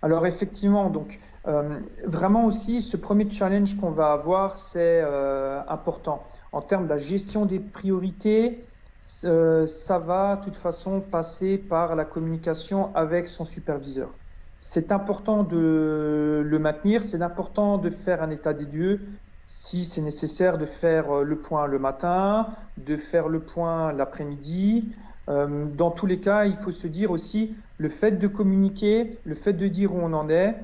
Alors effectivement, donc vraiment aussi, ce premier challenge qu'on va avoir, c'est important. En termes de la gestion des priorités, ça va de toute façon passer par la communication avec son superviseur. C'est important de le maintenir, c'est important de faire un état des lieux, si c'est nécessaire de faire le point le matin, de faire le point l'après-midi. Dans tous les cas, il faut se dire aussi, le fait de communiquer, le fait de dire où on en est,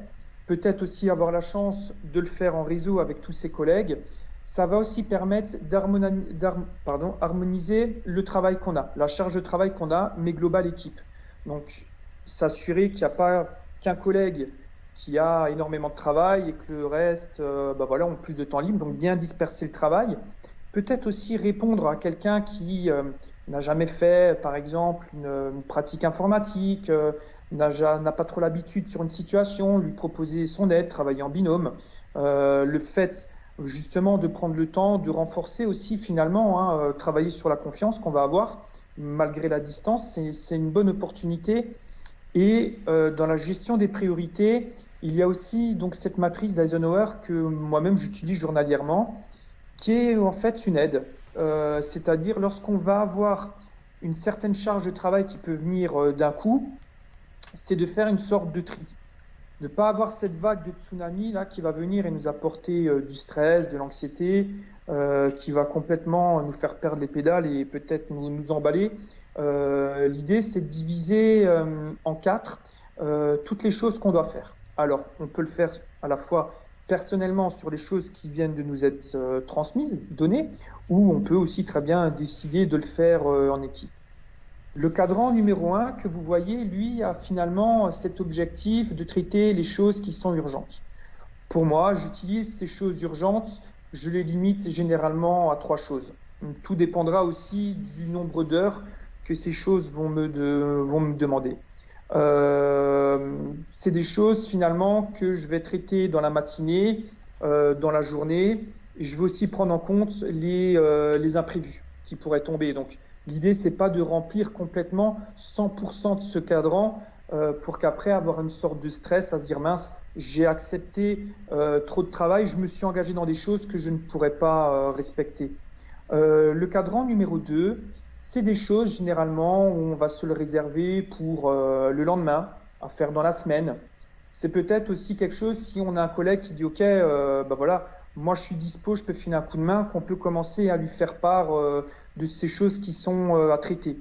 peut-être aussi avoir la chance de le faire en réseau avec tous ses collègues, ça va aussi permettre harmoniser le travail qu'on a, la charge de travail qu'on a, mais globale équipe. Donc, s'assurer qu'il n'y a pas qu'un collègue qui a énormément de travail et que le reste, bah voilà, ont plus de temps libre. Donc, bien disperser le travail. Peut-être aussi répondre à quelqu'un qui n'a jamais fait, par exemple, une pratique informatique, n'a pas trop l'habitude sur une situation, lui proposer son aide, travailler en binôme. Le fait justement de prendre le temps de renforcer aussi finalement, hein, travailler sur la confiance qu'on va avoir malgré la distance, c'est une bonne opportunité. Et dans la gestion des priorités, il y a aussi donc cette matrice d'Eisenhower que moi-même j'utilise journalièrement, qui est en fait une aide. C'est-à-dire lorsqu'on va avoir une certaine charge de travail qui peut venir d'un coup, c'est de faire une sorte de tri. De ne pas avoir cette vague de tsunami là, qui va venir et nous apporter du stress, de l'anxiété, qui va complètement nous faire perdre les pédales et peut-être nous emballer. L'idée, c'est de diviser en quatre toutes les choses qu'on doit faire. Alors, on peut le faire à la fois personnellement sur les choses qui viennent de nous être transmises, données, ou on peut aussi très bien décider de le faire en équipe. Le cadran numéro un que vous voyez, lui, a finalement cet objectif de traiter les choses qui sont urgentes. Pour moi, j'utilise ces choses urgentes, je les limite généralement à trois choses. Tout dépendra aussi du nombre d'heures que ces choses vont me demander. C'est des choses finalement que je vais traiter dans la matinée, dans la journée. Je vais aussi prendre en compte les imprévus qui pourraient tomber. Donc, l'idée, c'est pas de remplir complètement 100% de ce cadran pour qu'après avoir une sorte de stress à se dire mince, j'ai accepté trop de travail, je me suis engagé dans des choses que je ne pourrais pas respecter. Le cadran numéro 2, c'est des choses généralement où on va se le réserver pour le lendemain, à faire dans la semaine. C'est peut-être aussi quelque chose si on a un collègue qui dit ok, bah voilà, moi je suis dispo, je peux filer un coup de main, qu'on peut commencer à lui faire part de ces choses qui sont à traiter.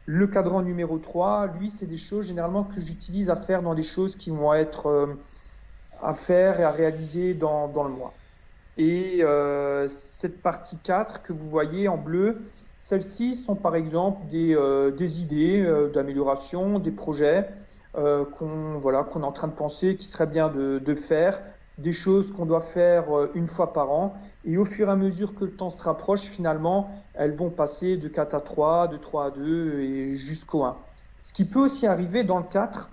Le cadran numéro 3, lui, c'est des choses généralement que j'utilise à faire dans des choses qui vont être à faire et à réaliser dans le mois. Et cette partie 4 que vous voyez en bleu, celles-ci sont par exemple des idées d'amélioration, des projets qu'on est en train de penser, qui serait bien de faire, des choses qu'on doit faire une fois par an. Et au fur et à mesure que le temps se rapproche, finalement, elles vont passer de 4 à 3, de 3 à 2 et jusqu'au 1. Ce qui peut aussi arriver dans le 4,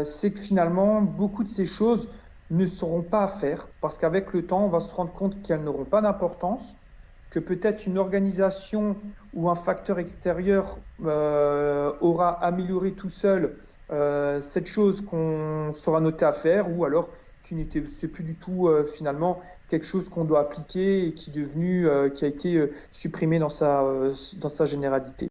c'est que finalement, beaucoup de ces choses ne seront pas à faire parce qu'avec le temps, on va se rendre compte qu'elles n'auront pas d'importance, que peut-être une organisation ou un facteur extérieur aura amélioré tout seul cette chose qu'on sera noté à faire ou alors c'est plus du tout finalement quelque chose qu'on doit appliquer et qui est devenu, qui a été supprimé dans sa généralité.